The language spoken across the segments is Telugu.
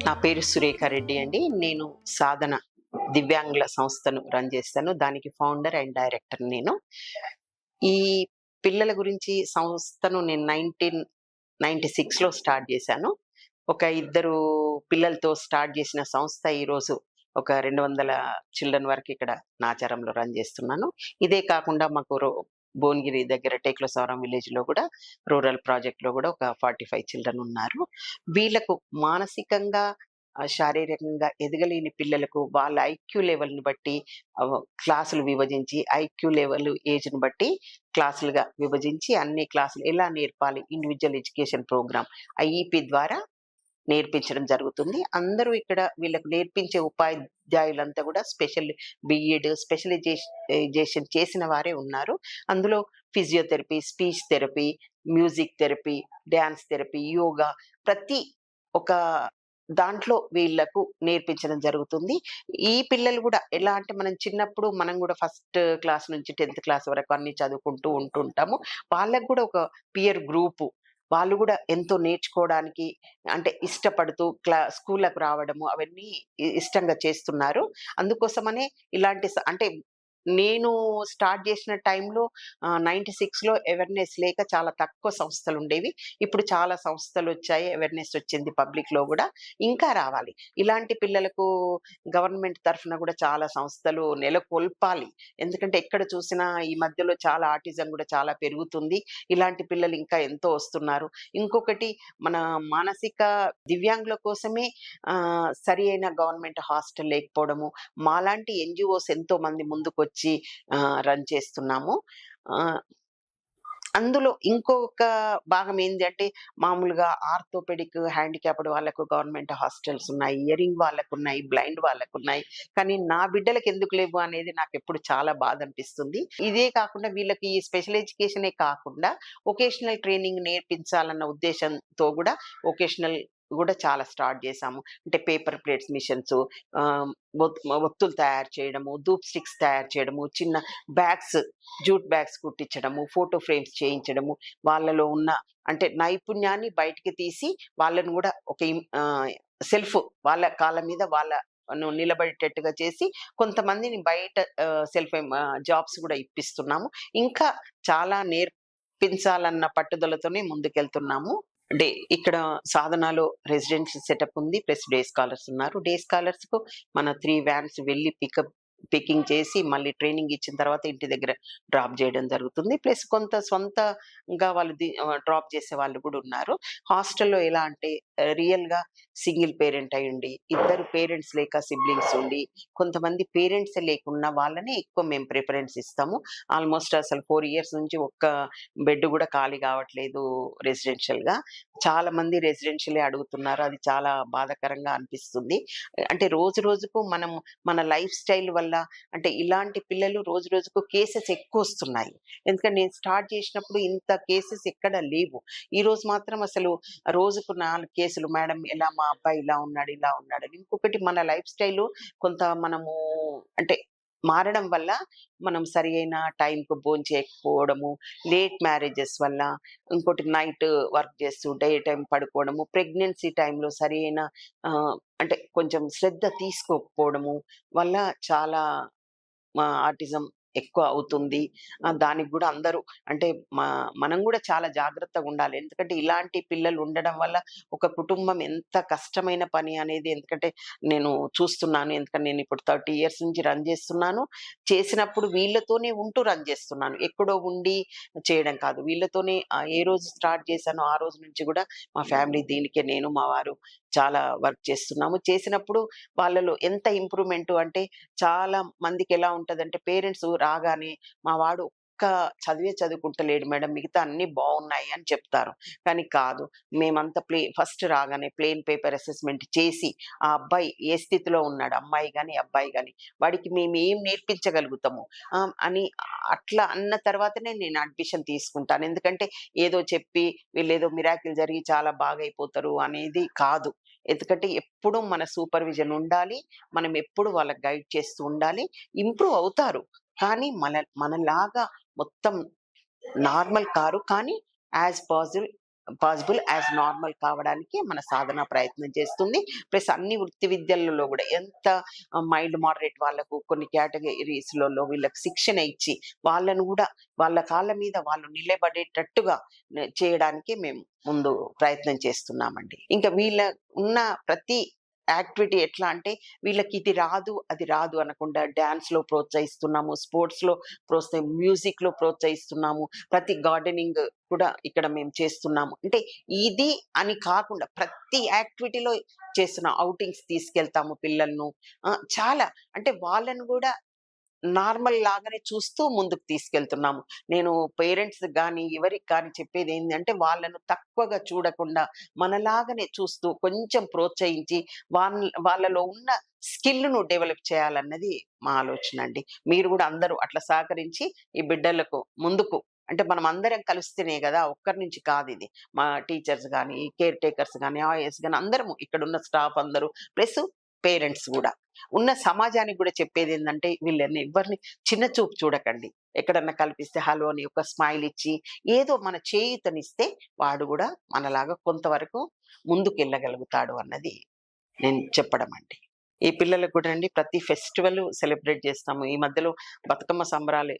నా పేరు సురేఖ రెడ్డి అండి. నేను సాధన దివ్యాంగుల సంస్థను రన్ చేస్తాను. దానికి ఫౌండర్ అండ్ డైరెక్టర్ నేను. ఈ పిల్లల గురించి సంస్థను నేను 1996లో స్టార్ట్ చేశాను. ఒక ఇద్దరు పిల్లలతో స్టార్ట్ చేసిన సంస్థ ఈరోజు ఒక 200 చిల్డ్రన్ వరకు ఇక్కడ నాచారంలో రన్ చేస్తున్నాను. ఇదే కాకుండా మాకు భువనగిరి దగ్గర టేకులసవరం విలేజ్‌లో కూడా రూరల్ ప్రాజెక్ట్‌లో కూడా ఒక 45 చిల్డ్రన్ ఉన్నారు. వీళ్ళకు మానసికంగా శారీరకంగా ఎదగలేని పిల్లలకు వాళ్ళ ఐక్యూ లెవెల్‌ని బట్టి క్లాసులు విభజించి, ఐక్యూ లెవెల్, ఏజ్‌ని బట్టి క్లాసులుగా విభజించి అన్ని క్లాసులు ఎలా నేర్పాలి, ఇండివిడ్యువల్ ఎడ్యుకేషన్ ప్రోగ్రామ్ ఐఈపీ ద్వారా నేర్పించడం జరుగుతుంది. అందరూ ఇక్కడ వీళ్ళకు నేర్పించే ఉపాధ్యాయులంతా కూడా బీఎడ్ స్పెషలైజేషన్ చేసిన వారే ఉన్నారు. అందులో physiotherapy, speech therapy, music therapy, dance therapy, yoga ప్రతి ఒక దాంట్లో వీళ్ళకు నేర్పించడం జరుగుతుంది. ఈ పిల్లలు గూడా ఎలా అంటే మనం చిన్నప్పుడు మనం గూడా ఫస్ట్ క్లాస్ నుంచి 10థ్ క్లాస్ వరకు అన్నీ చదువుకుంటూ ఉంటుంటాము. వాళ్ళకి గూడా ఒక పియర్ గ్రూపు. వాళ్ళు గూడా ఎంతో నేర్చుకోవడానికి అంటే ఇష్టపడుతూ స్కూళ్ళకు రావడము అవన్నీ ఇష్టంగా చేస్తున్నారు. అందుకోసమనే ఇలాంటి అంటే నేను స్టార్ట్ చేసిన టైంలో 96లో అవేర్‌నెస్ లేక చాలా తక్కువ సంస్థలుండేవి. ఇప్పుడు చాలా సంస్థలొచ్చాయి. అవేర్‌నెస్ వచ్చింది పబ్లిక్‌లో గూడా. ఇంకా రావాలి. ఇలాంటి పిల్లలకు గవర్నమెంట్ తరఫున గూడా చాలా సంస్థలు నెలకొల్పాలి. ఎందుకంటే ఎక్కడ చూసినా ఈ మధ్యలో చాలా ఆటిజం గూడా చాలా పెరుగుతుంది. ఇలాంటి పిల్లలు ఇంకా ఎంతో వస్తున్నారు. ఇంకొకటి మన మానసిక దివ్యాంగుల కోసమే సరి అయిన గవర్నమెంట్ హాస్టల్ లేకపోవడము, మాలాంటి ఎన్‌జీఓస్ ఎంతోమంది ముందుకొచ్చి రన్ చేస్తున్నాము. ఆహ్, అందులో ఇంకొక భాగం ఏంది అంటే, మామూలుగా ఆర్థోపెడిక్ హ్యాండిక్యాప్డ్ వాళ్ళకు గవర్నమెంట్ హాస్టల్స్ ఉన్నాయి. హియరింగ్ వాళ్ళకున్నాయి, బ్లైండ్ వాళ్ళకున్నాయి. కానీ నా బిడ్డలకెందుకు లేవు అనేది నాకెప్పుడు చాలా బాధనిపిస్తుంది. ఇదే కాకుండా వీళ్ళకి ఈ స్పెషల్ ఎడ్యుకేషనే కాకుండా వొకేషనల్ ట్రైనింగ్ నేర్పించాలన్న ఉద్దేశంతో గూడా వొకేషనల్ గూడా చాలా స్టార్ట్ జేశాము. అంటే పేపర్ ప్లేట్స్ మిషన్స్, ఆహ్, ఒత్తులు తయారు చేయడము, ధూప్ స్టిక్స్ తయారు చేయడము, చిన్న బ్యాగ్స్, జూట్ బ్యాగ్స్ కుట్టించడము, ఫోటో ఫ్రేమ్స్ చేయించడము, వాళ్ళలో ఉన్న అంటే నైపుణ్యాన్ని బయటికి తీసి వాళ్ళని గూడా ఒక సెల్ఫ్ వాళ్ళ కాళ్ళ మీద నిలబడేటట్టుగా చేసి కొంతమందిని బయట జాబ్స్ గూడా ఇప్పిస్తున్నాము. ఇంకా చాలా నేర్పించాలన్న పట్టుదలతోనే ముందుకెళ్తున్నాము. ఇక్కడ సాధనలో రెసిడెన్షియల్ సెటప్ ఉంది. ప్లస్ డే స్కాలర్స్ ఉన్నారు. డే స్కాలర్స్‌కు మన 3 వ్యాన్స్ వెళ్లి పికింగ్ చేసి మళ్ళీ ట్రైనింగ్ ఇచ్చిన తర్వాత ఇంటి దగ్గర డ్రాప్ చేయడం జరుగుతుంది. ప్లస్ కొంత సొంతంగా వాళ్ళు డ్రాప్ చేసే వాళ్ళు కూడా ఉన్నారు. హాస్టల్‌లో ఎలా అంటే రియల్‌గా సింగిల్ పేరెంట్ అయ్యుండి, ఇద్దరు పేరెంట్స్ లేక సిబ్లింగ్స్ ఉండి, కొంతమంది పేరెంట్సే లేకున్నా వాళ్ళనే ఎక్కువ మేము ప్రిఫరెన్స్ ఇస్తాము. ఆల్‌మోస్ట్ అసలు 4 ఇయర్స్ నుంచి ఒక్క బెడ్ కూడా ఖాళీ కావట్లేదు రెసిడెన్షియల్‌గా. చాలా మంది రెసిడెన్షియలే అడుగుతున్నారు. అది చాలా బాధాకరంగా అనిపిస్తుంది. అంటే రోజు రోజుకు మనం మన లైఫ్ స్టైల్ వల్ల అంటే ఇలాంటి పిల్లలు రోజు రోజుకు కేసెస్ ఎక్కువొస్తున్నాయి. ఎందుకంటే నేను స్టార్ట్ చేసినప్పుడు ఇంత కేసెస్ ఎక్కడ లేవు. ఈరోజు మాత్రం అసలు రోజుకు 4 కేసులు మేడం మా అబ్బాయి ఇలా ఉన్నాడు, ఇలా ఉన్నాడని. ఇంకొకటి మన లైఫ్ స్టైలు కొంత మనము అంటే మారడం వల్ల మనం సరి అయిన టైంకి భోంచేయకపోవడము, లేట్ మ్యారేజెస్ వల్ల, ఇంకోటి నైట్ వర్క్ చేస్తూ డే టైమ్ పడుకోవడము, ప్రెగ్నెన్సీ టైంలో సరి అయిన అంటే కొంచెం శ్రద్ధ తీసుకోకపోవడము వల్ల చాలా ఆటిజం ఎక్కువ అవుతుంది. దానికి గూడా అందరూ అంటే మ మనం గూడా చాలా జాగ్రత్తగుండాలి. ఎందుకంటే ఇలాంటి పిల్లలు ఉండడం వల్ల ఒక కుటుంబం ఎంత కష్టమైన పని అనేది ఎందుకంటే నేను చూస్తున్నాను. ఎందుకంటే నేనిప్పుడు 30 ఇయర్స్ నుంచి రన్ జేస్తున్నాను. చేసినప్పుడు వీళ్ళతోనే ఉంటూ రన్ జేస్తున్నాను. ఎక్కడో ఉండి చేయడం కాదు. వీళ్ళతోనే ఏ రోజు స్టార్ట్ చేశానో ఆ రోజు నుంచి గూడా మా ఫ్యామిలీ దీనికే నేను, మా వారు చాలా వర్క్ చేస్తున్నాము. చేసినప్పుడు వాళ్ళలో ఎంత ఇంప్రూవ్‌మెంటు అంటే చాలా మందికెలా ఉంటదంటే పేరెంట్స్ రాగానే మా వాడు చదివే చదువుకుంటలేడు మేడం. మిగతా అన్నీ బావున్నాయి అని చెప్తారు. కానీ కాదు. మేమంతా ఫస్ట్ రాగానే ప్లెయిన్ పేపర్ అసెస్‌మెంట్ చేసి, ఆ అబ్బాయి ఏ స్థితిలో ఉన్నాడు, అమ్మాయి గాని, అబ్బాయి గాని, వాడికి మేమేం నేర్పించగలుగుతాము అని అట్లా అన్న తర్వాతనే నేను అడ్మిషన్ తీసుకుంటాను. ఎందుకంటే ఏదో చెప్పి వీళ్ళేదో మిరాకిల్ జరిగి చాలా బాగైపోతారు అనేది కాదు. ఎందుకంటే ఎప్పుడూ మన సూపర్విజన్ ఉండాలి. మనం ఎప్పుడు వాళ్ళకి గైడ్ చేస్తూ ఉండాలి. ఇంప్రూవ్ అవుతారు. కానీ మనలాగా మొత్తం నార్మల్ కారు. కానీ as possible possible as normal కావడానికి మన సాధన ప్రయత్నం చేస్తుంది. ప్లస్ అన్ని వృత్తి విద్యలలో గూడా ఎంత మైల్డ్ మోడరేట్ వాళ్ళకు కొన్ని కేటగిరీస్‌లలో వీళ్ళకి శిక్షణ ఇచ్చి, వాళ్ళను గూడా వాళ్ళ కాళ్ళ మీద వాళ్ళు నిలబడేటట్టుగా చేయడానికి మేము ముందు ప్రయత్నం చేస్తున్నామండి. ఇంకా వీళ్ళ ఉన్న ప్రతి యాక్టివిటీ ఎట్లా అంటే, వీళ్ళకి ఇది రాదు, అది రాదు అనకుండా డాన్స్‌లో ప్రోత్సహిస్తున్నాము, స్పోర్ట్స్‌లో మ్యూజిక్‌లో ప్రోత్సహిస్తున్నాము. ప్రతి గార్డెనింగ్ కూడా ఇక్కడ మేము చేస్తున్నాము. అంటే ఇది అని కాకుండా ప్రతి యాక్టివిటీలో చేస్తున్నాం. ఔటింగ్స్ తీసుకెళ్తాము పిల్లలను. చాలా అంటే వాళ్ళని గూడా నార్మల్ లాగానే చూస్తూ ముందుకు తీసుకెళ్తున్నాము. నేను పేరెంట్స్‌కి గాని, ఎవరికి కానీ చెప్పేదేందంటే వాళ్ళను తక్కువగా చూడకుండా మనలాగానే చూస్తూ కొంచెం ప్రోత్సహించి వాళ్ళలో ఉన్న స్కిల్‌ను డెవలప్ చేయాలన్నది మా ఆలోచన అండి. మీరు గూడా అందరూ అట్లా సహకరించి ఈ బిడ్డలకు ముందుకు అంటే మనమందరం కలిస్తేనే గదా! ఒక్కరి నుంచి కాదిది. మా టీచర్స్ గాని, కేర్ టేకర్స్ గాని, ఆయాస్ గాని అందరము ఇక్కడున్న స్టాఫ్ అందరూ ప్లస్ పేరెంట్స్ గూడా. ఉన్న సమాజానికి గూడా చెప్పేదేందంటే వీళ్ళని ఎవ్వరిని చిన్న చూపు చూడకండి. ఎక్కడన్నా కల్పిస్తే హలో అని ఒక స్మైల్ ఇచ్చి, ఏదో మన చేయూతనిస్తే వాడు గూడా మనలాగా కొంతవరకు ముందుకెళ్ళగలుగుతాడు అన్నది నేను చెప్పడం అండి. ఈ పిల్లలకు కూడా అండి ప్రతి ఫెస్టివల్ సెలబ్రేట్ చేస్తాము. ఈ మధ్యలో బతుకమ్మ సంబరాలు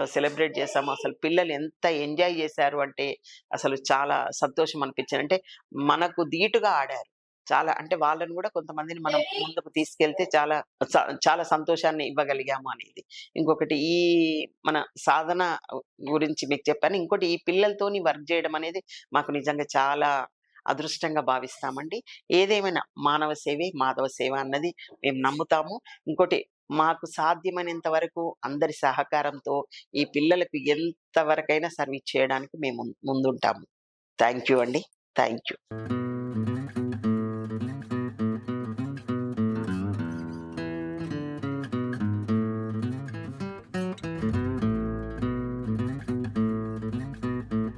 సెలబ్రేట్ చేసాము. అసలు పిల్లలు ఎంత ఎంజాయ్ చేశారు అంటే అసలు చాలా సంతోషం అనిపించింది. అంటే మనకు ధీటుగా ఆడారు. చాలా అంటే వాళ్ళని గూడా కొంతమందిని మనం ముందుకు తీసుకెళ్తే స చాలా సంతోషాన్ని ఇవ్వగలిగాము అనేది. ఇంకొకటి ఈ మన సాధన గురించి మీకు చెప్పాను. ఇంకోటి ఈ పిల్లలతోని వర్క్ చేయడం అనేది మాకు నిజంగా చాలా అదృష్టంగా భావిస్తామండి. ఏదేమైనా మానవ సేవే మాధవ సేవ అన్నది మేము నమ్ముతాము. ఇంకోటి మాకు సాధ్యమైనంత వరకు అందరి సహకారంతో ఈ పిల్లలకు ఎంత వరకైనా సర్వీస్ చేయడానికి మేము ముందుంటాము. థాంక్ యూ అండి. Thank you.